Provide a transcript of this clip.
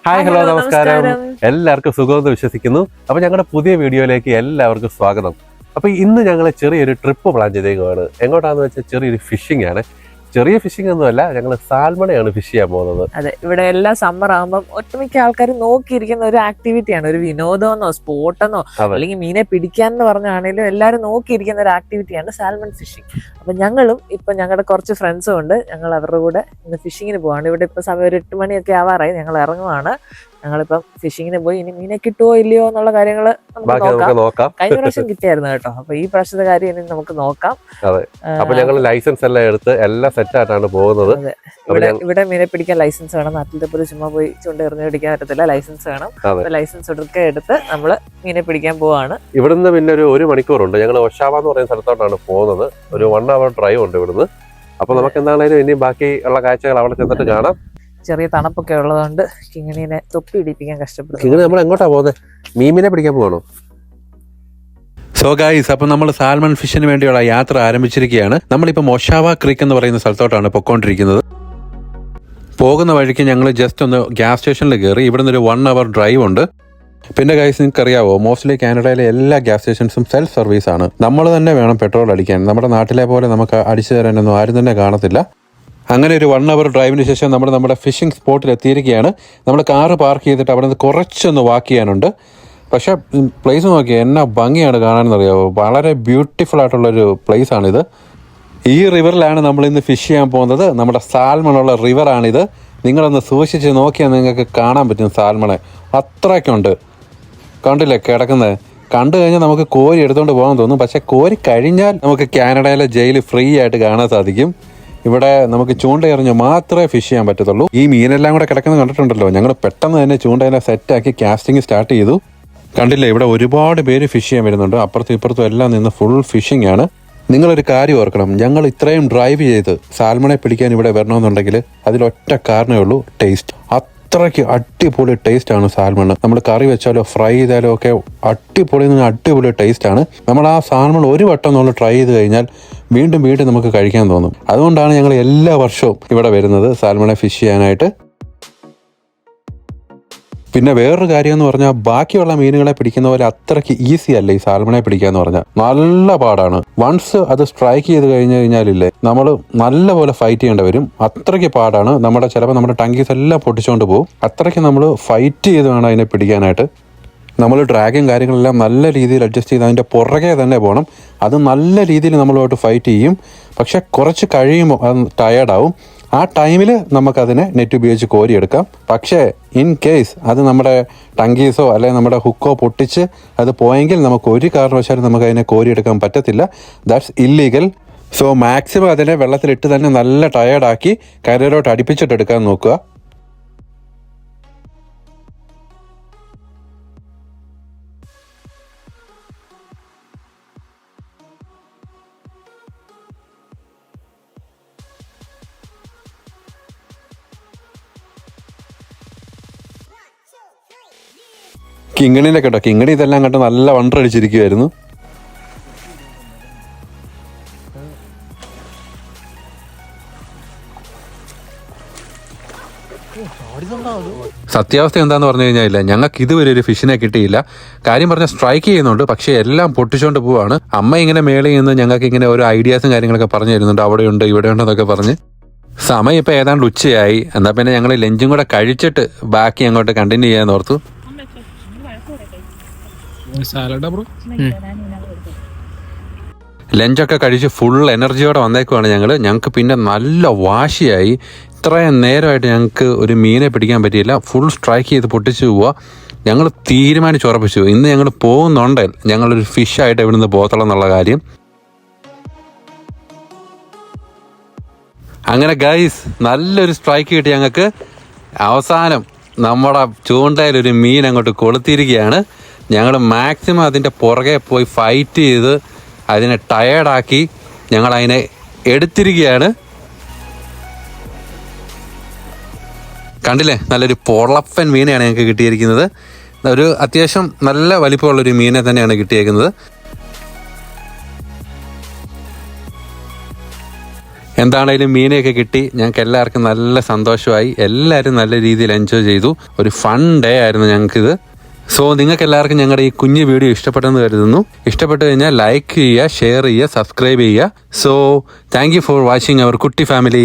Hi hello നമസ്കാരം. എല്ലാവർക്കും സുഖമെന്ന് വിശ്വസിക്കുന്നു. അപ്പൊ ഞങ്ങളുടെ പുതിയ വീഡിയോയിലേക്ക് എല്ലാവർക്കും സ്വാഗതം. അപ്പൊ ഇന്ന് ഞങ്ങൾ ചെറിയൊരു ട്രിപ്പ് പ്ലാൻ ചെയ്തേക്കുവാണ്. എങ്ങോട്ടാന്ന് വെച്ചാൽ ചെറിയൊരു ഫിഷിംഗ് ആണ്. ചെറിയ ഫിഷിംഗ് ഒന്നുമല്ല, ഞങ്ങൾ സാൽമണയാണ് ഫിഷ് ചെയ്യാൻ പോകുന്നത്. അതെ, ഇവിടെ എല്ലാ സമ്മർ ആകുമ്പോൾ ഒട്ടുമിക്ക ആൾക്കാർ നോക്കിയിരിക്കുന്ന ഒരു ആക്ടിവിറ്റിയാണ്, ഒരു വിനോദമെന്നോ സ്പോർട്ടെന്നോ അല്ലെങ്കിൽ മീനെ പിടിക്കാനെന്ന് പറഞ്ഞാണെങ്കിലും എല്ലാവരും നോക്കിയിരിക്കുന്ന ഒരു ആക്ടിവിറ്റിയാണ് സാൽമൺ ഫിഷിംഗ്. അപ്പൊ ഞങ്ങളും ഇപ്പൊ ഞങ്ങളുടെ കുറച്ച് ഫ്രണ്ട്സും ഉണ്ട്, ഞങ്ങൾ അവരുടെ കൂടെ ഇന്ന് ഫിഷിങ്ങിന് പോവാണ്. ഇവിടെ ഇപ്പൊ സമയം ഒരു 8 മണിയൊക്കെ ആവാറായി, ഞങ്ങൾ ഇറങ്ങുവാണ്. ഞങ്ങളിപ്പം ഫിഷിങ്ങിന് പോയി ഇനി മീനെ കിട്ടുമോ ഇല്ലയോ എന്നുള്ള കാര്യങ്ങൾ നമുക്ക് നോക്കാം. കഴിഞ്ഞ പ്രാവശ്യം കിട്ടിയായിരുന്നു കേട്ടോ, അപ്പൊ ഈ പ്രാവശ്യത്തെ കാര്യം ഇനി നമുക്ക് നോക്കാം. അപ്പൊ ഞങ്ങൾ ലൈസൻസ് എല്ലാം എടുത്ത് എല്ലാം സെറ്റ് ആയിട്ടാണ് പോകുന്നത്. ഇവിടെ മീനെ പിടിക്കാൻ ലൈസൻസ് വേണം, നാട്ടിലത്തെ പോലെ ചുമ്മാ പോയി ചൂണ്ട എറിഞ്ഞ് പിടിക്കാൻ പറ്റത്തില്ല, ലൈസൻസ് വേണം. ലൈസൻസ് എടുത്ത് നമ്മള് മീനെ പിടിക്കാൻ പോവാണ്. ഇവിടുന്ന് പിന്നെ ഒരു മണിക്കൂറുണ്ട്. ഞങ്ങൾ ഒഷാവ എന്ന് പറയുന്ന സ്ഥലത്തോട്ടാണ് പോകുന്നത്. ഒരു 1 hour ഡ്രൈവ് ഉണ്ട് ഇവിടുന്ന്. അപ്പൊ നമുക്ക് എന്താണേലും ഇനി ബാക്കി ഉള്ള കാഴ്ചകൾ അവിടെ ചെന്നിട്ട് കാണാം. ചെറിയ തണുപ്പൊക്കെ ഉള്ളതുകൊണ്ട് കിങ്ങിണിനെ തൊപ്പി ഇടിപ്പിക്കാൻ കഷ്ടപ്പെടും. കിങ്ങിണി നമ്മൾ എങ്ങോട്ടാ പോകുന്നത്? മീമിനെ പിടിക്കാൻ പോകണോ? സോ ഗൈസ്, അപ്പോൾ നമ്മൾ സാൽമൺ ഫിഷിന് വേണ്ടിയുള്ള യാത്ര ആരംഭിച്ചിരിക്കുകയാണ്. നമ്മളിപ്പോൾ ഒഷാവ ക്രീക്ക് എന്ന് പറയുന്ന സ്ഥലത്തോട്ടാണ് പൊയ്ക്കൊണ്ടിരിക്കുന്നത്. പോകുന്ന വഴിക്ക് ഞങ്ങൾ ജസ്റ്റ് ഒന്ന് ഗ്യാസ് സ്റ്റേഷനിൽ കയറി. ഇവിടുന്ന് ഒരു 1 hour ഡ്രൈവ് ഉണ്ട്. പിന്നെ ഗൈസ്, നിങ്ങൾക്ക് അറിയാവോ, മോസ്റ്റ്ലി കാനഡയിലെ എല്ലാ ഗ്യാസ് സ്റ്റേഷൻസും സെൽഫ് സർവീസ് ആണ്. നമ്മൾ തന്നെ വേണം പെട്രോൾ അടിക്കാൻ. നമ്മുടെ നാട്ടിലെ പോലെ നമുക്ക് അടിച്ചു തരാനൊന്നും ആരും തന്നെ കാണത്തില്ല. അങ്ങനെ ഒരു 1 hour ഡ്രൈവിന് ശേഷം നമ്മൾ നമ്മുടെ ഫിഷിംഗ് സ്പോട്ടിൽ എത്തിയിരിക്കുകയാണ്. നമ്മൾ കാറ് പാർക്ക് ചെയ്തിട്ട് അവിടെ നിന്ന് കുറച്ചൊന്ന് വാക്ക് ചെയ്യാനുണ്ട്. പക്ഷേ പ്ലേസ് നോക്കിയാൽ എന്നാ ഭംഗിയാണ് കാണാനെന്നറിയാമോ. വളരെ ബ്യൂട്ടിഫുൾ ആയിട്ടുള്ളൊരു പ്ലേസ് ആണിത്. ഈ റിവറിലാണ് നമ്മൾ ഇന്ന് ഫിഷ് ചെയ്യാൻ പോകുന്നത്. നമ്മുടെ സാൽമണുള്ള റിവറാണിത്. നിങ്ങളൊന്ന് സൂക്ഷിച്ച് നോക്കിയാൽ നിങ്ങൾക്ക് കാണാൻ പറ്റും സാൽമണെ. അത്രയ്ക്കുണ്ട്. കണ്ടില്ലേ കിടക്കുന്നത്? കണ്ടു കഴിഞ്ഞാൽ നമുക്ക് കോരി എടുത്തുകൊണ്ട് പോകാൻ തോന്നും. പക്ഷെ കോരി കഴിഞ്ഞാൽ നമുക്ക് കാനഡയിലെ ജയിൽ ഫ്രീ ആയിട്ട് കാണാൻ സാധിക്കും. ഇവിടെ നമുക്ക് ചൂണ്ടയെറിഞ്ഞ് മാത്രമേ ഫിഷ് ചെയ്യാൻ പറ്റത്തുള്ളൂ. ഈ മീനെല്ലാം കൂടെ കിടക്കുന്നത് കണ്ടിട്ടുണ്ടല്ലോ. ഞങ്ങൾ പെട്ടെന്ന് തന്നെ ചൂണ്ടയെല്ലാം സെറ്റാക്കി കാസ്റ്റിംഗ് സ്റ്റാർട്ട് ചെയ്തു. കണ്ടില്ലേ, ഇവിടെ ഒരുപാട് പേര് ഫിഷ് ചെയ്യാൻ വരുന്നുണ്ട്. അപ്പുറത്തും ഇപ്പുറത്തും എല്ലാം നിന്ന് ഫുൾ ഫിഷിംഗ് ആണ്. നിങ്ങളൊരു കാര്യം ഓർക്കണം, ഞങ്ങൾ ഇത്രയും ഡ്രൈവ് ചെയ്ത് സാൽമണെ പിടിക്കാൻ ഇവിടെ വരണമെന്നുണ്ടെങ്കിൽ അതിലൊറ്റ കാരണമേ ഉള്ളൂ, ടേസ്റ്റ്. അത്രയ്ക്ക് അടിപൊളി ടേസ്റ്റ് ആണ് സാൽമൺ. നമ്മൾ കറി വെച്ചാലോ ഫ്രൈ ചെയ്താലോ ഒക്കെ അടിപൊളി ടേസ്റ്റ് ആണ്. നമ്മൾ ആ സാൽമൺ ഒരു വട്ടം നമ്മൾ ട്രൈ ചെയ്ത് കഴിഞ്ഞാൽ വീണ്ടും നമുക്ക് കഴിക്കാൻ തോന്നും. അതുകൊണ്ടാണ് ഞങ്ങൾ എല്ലാ വർഷവും ഇവിടെ വരുന്നത് സാൽമണെ ഫിഷ് ചെയ്യാനായിട്ട്. പിന്നെ വേറൊരു കാര്യം എന്ന് പറഞ്ഞാൽ, ബാക്കിയുള്ള മീനുകളെ പിടിക്കുന്ന പോലെ അത്രയ്ക്ക് ഈസി അല്ല ഈ സാൽമണെ പിടിക്കാന്ന് പറഞ്ഞാൽ. നല്ല പാടാണ്. വൺസ് അത് സ്ട്രൈക്ക് ചെയ്ത് കഴിഞ്ഞാലില്ലേ, നമ്മൾ നല്ലപോലെ ഫൈറ്റ് ചെയ്യേണ്ടി വരും. അത്രയ്ക്ക് പാടാണ്. ചിലപ്പോൾ നമ്മുടെ ടങ്കീസ് എല്ലാം പൊട്ടിച്ചുകൊണ്ട് പോകും. അത്രയ്ക്ക് നമ്മൾ ഫൈറ്റ് ചെയ്ത് വേണം അതിനെ പിടിക്കാനായിട്ട്. നമ്മൾ ഡ്രാഗും കാര്യങ്ങളെല്ലാം നല്ല രീതിയിൽ അഡ്ജസ്റ്റ് ചെയ്ത് അതിൻ്റെ പുറകെ തന്നെ പോകണം. അത് നല്ല രീതിയിൽ നമ്മളുമായിട്ട് ഫൈറ്റ് ചെയ്യും. പക്ഷെ കുറച്ച് കഴിയുമ്പോൾ അത് ടയേർഡാവും. ആ ടൈമിൽ നമുക്കതിനെ നെറ്റ് ഉപയോഗിച്ച് കോരിയെടുക്കാം. പക്ഷേ ഇൻ കേസ് അത് നമ്മുടെ ടങ്കീസോ അല്ലെങ്കിൽ നമ്മുടെ ഹുക്കോ പൊട്ടിച്ച് അത് പോയെങ്കിൽ നമുക്ക് ഒരു കാരണവശാലും നമുക്ക് അതിനെ കോരിയെടുക്കാൻ പറ്റത്തില്ല. That's illegal. സോ മാക്സിമം അതിനെ വെള്ളത്തിലിട്ട് തന്നെ നല്ല ടയേർഡാക്കി കരയിലോട്ട് അടുപ്പിച്ചിട്ടെടുക്കാൻ നോക്കുക. കിങ്ങിണിനെ കേട്ടോ, കിങ്ങിണി ഇതെല്ലാം കണ്ട് നല്ല വണ്ടടിച്ചിരിക്കുമായിരുന്നു. സത്യാവസ്ഥ എന്താന്ന് പറഞ്ഞു കഴിഞ്ഞാൽ, ഞങ്ങൾക്ക് ഇതുവരെ ഒരു ഫിഷിനെ കിട്ടിയില്ല. കാര്യം പറഞ്ഞാൽ സ്ട്രൈക്ക് ചെയ്യുന്നുണ്ട്, പക്ഷെ എല്ലാം പൊട്ടിച്ചോണ്ട് പോവാണ്. അമ്മ ഇങ്ങനെ മേളിൽ നിന്ന് ഞങ്ങൾക്ക് ഇങ്ങനെ ഓരോ ഐഡിയാസും കാര്യങ്ങളൊക്കെ പറഞ്ഞു തരുന്നുണ്ട്. അവിടെയുണ്ട് ഇവിടെയുണ്ട് എന്നൊക്കെ പറഞ്ഞ്. സമയം ഇപ്പം ഏതാണ്ട് ഉച്ചയായി. എന്നാൽ പിന്നെ ഞങ്ങൾ ലഞ്ചും കൂടെ കഴിച്ചിട്ട് ബാക്കി അങ്ങോട്ട് കണ്ടിന്യൂ ചെയ്യാൻ ഓർത്തു. ലഞ്ചൊക്കെ കഴിച്ച് ഫുൾ എനർജിയോടെ വന്നേക്കുവാണ് ഞങ്ങൾക്ക് പിന്നെ നല്ല വാശിയായി. ഇത്രയും നേരമായിട്ട് ഞങ്ങൾക്ക് ഒരു മീനെ പിടിക്കാൻ പറ്റിയില്ല. ഫുൾ സ്ട്രൈക്ക് ചെയ്ത് പൊട്ടിച്ചു പോവുക. ഞങ്ങൾ തീരുമാനിച്ചുറപ്പിച്ചു, ഇന്ന് ഞങ്ങൾ പോകുന്നുണ്ടെങ്കിൽ ഞങ്ങളൊരു ഫിഷായിട്ട് ഇവിടുന്ന് പോകത്തുള്ളൂ എന്നുള്ള കാര്യം. അങ്ങനെ ഗൈസ്, നല്ലൊരു സ്ട്രൈക്ക് കിട്ടി ഞങ്ങൾക്ക്. അവസാനം നമ്മുടെ ചൂണ്ടയിലൊരു മീൻ അങ്ങോട്ട് കൊളുത്തിയിരിക്കുകയാണ്. ഞങ്ങൾ മാക്സിമം അതിൻ്റെ പുറകെ പോയി ഫൈറ്റ് ചെയ്ത് അതിനെ ടയേർഡാക്കി ഞങ്ങളതിനെ എടുത്തിരിക്കുകയാണ്. കണ്ടില്ലേ, നല്ലൊരു പൊളപ്പൻ മീനെയാണ് ഞങ്ങൾക്ക് കിട്ടിയിരിക്കുന്നത്. ഒരു അത്യാവശ്യം നല്ല വലിപ്പമുള്ളൊരു മീനെ തന്നെയാണ് കിട്ടിയേക്കുന്നത്. എന്താണേലും മീനെയൊക്കെ കിട്ടി. ഞങ്ങൾക്ക് എല്ലാവർക്കും നല്ല സന്തോഷമായി. എല്ലാവരും നല്ല രീതിയിൽ എൻജോയ് ചെയ്തു. ഒരു ഫൺ ഡേ ആയിരുന്നു ഞങ്ങൾക്കിത്. സോ നിങ്ങൾക്ക് എല്ലാവർക്കും ഞങ്ങളുടെ ഈ കുഞ്ഞു വീഡിയോ ഇഷ്ടപ്പെട്ടെന്ന് കരുതുന്നു. ഇഷ്ടപ്പെട്ടു കഴിഞ്ഞാൽ ലൈക്ക് ചെയ്യുക, ഷെയർ ചെയ്യുക, സബ്സ്ക്രൈബ് ചെയ്യുക. So thank you for watching അവർ കുട്ടി ഫാമിലി.